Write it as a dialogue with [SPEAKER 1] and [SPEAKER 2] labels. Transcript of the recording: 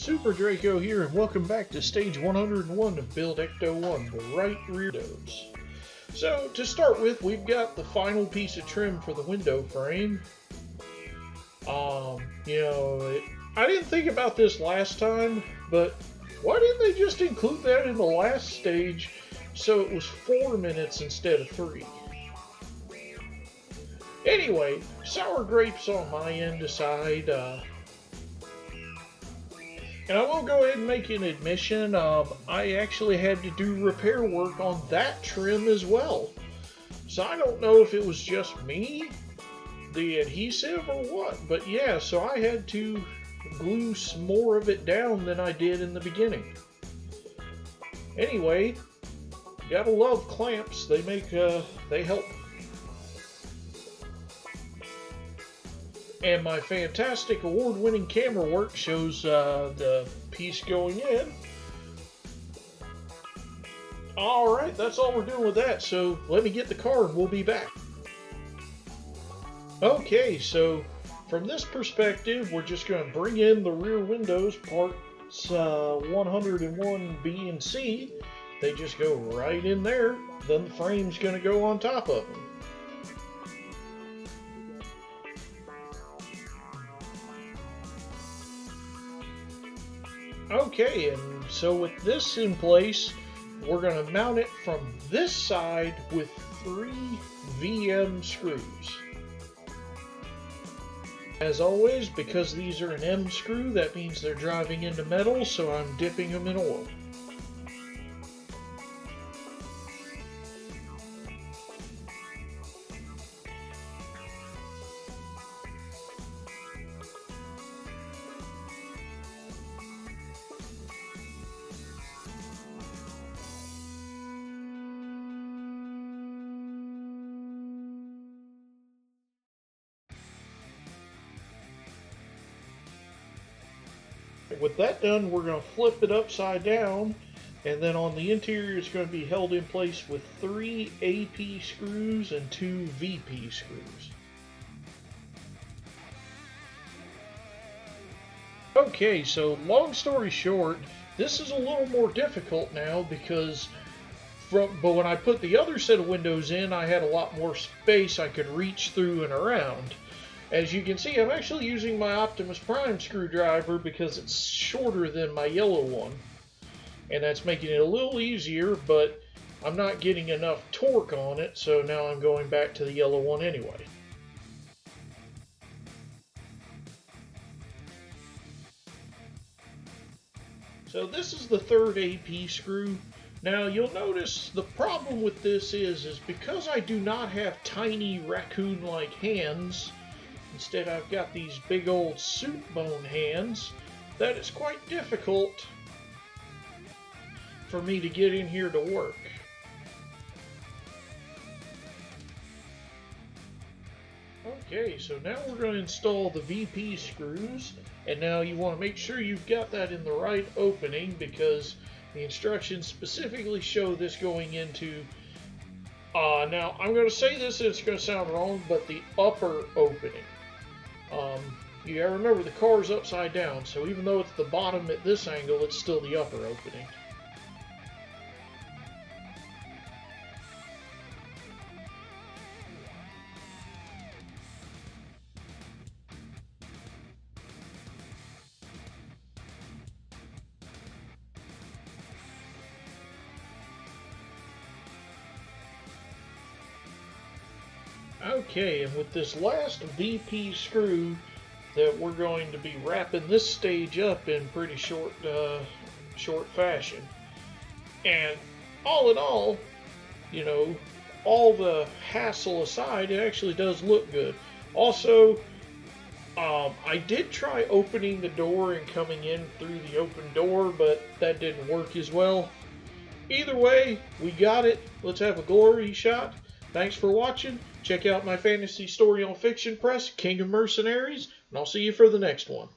[SPEAKER 1] Super Draco here, and welcome back to stage 101 of Build Ecto-1, the right rear windows. So, to start with, we've got the final piece of trim for the window frame. I didn't think about this last time, but why didn't they just include that in the last stage so it was 4 minutes instead of 3? Anyway, sour grapes on my end aside, and I will go ahead and make an admission, I actually had to do repair work on that trim as well. So I don't know if it was just me, the adhesive, or what, but yeah, so I had to glue some more of it down than I did in the beginning. Anyway, gotta love clamps, they help. And my fantastic award-winning camera work shows the piece going in. Alright, that's all we're doing with that, so let me get the car and we'll be back. Okay, from this perspective, we're just going to bring in the rear windows, parts 101 B and C. They just go right in there, then the frame's going to go on top of them. Okay, and so with this in place, we're going to mount it from this side with 3 VM screws. As always, because these are an M screw, that means they're driving into metal, so I'm dipping them in oil. With that done, we're going to flip it upside down, and then on the interior it's going to be held in place with 3 AP screws and 2 VP screws. Okay, so long story short, this is a little more difficult now because but when I put the other set of windows in, I had a lot more space I could reach through and around. As you can see, I'm actually using my Optimus Prime screwdriver because it's shorter than my yellow one. And that's making it a little easier, but I'm not getting enough torque on it, so now I'm going back to the yellow one anyway. So this is the 3rd AP screw. Now you'll notice the problem with this is because I do not have tiny raccoon-like hands, instead I've got these big old suit bone hands, that it's quite difficult for me to get in here to work. Okay, so now we're going to install the VP screws, and now you want to make sure you've got that in the right opening because the instructions specifically show this going into now I'm going to say this and it's going to sound wrong, but the upper opening. You gotta remember the car's upside down, so even though it's the bottom at this angle, it's still the upper opening. Okay, and with this last VP screw that we're going to be wrapping this stage up in pretty short fashion. And all in all, all the hassle aside, it actually does look good. Also, I did try opening the door and coming in through the open door, but that didn't work as well. Either way, we got it. Let's have a glory shot. Thanks for watching. Check out my fantasy story on Fiction Press, King of Mercenaries, and I'll see you for the next one.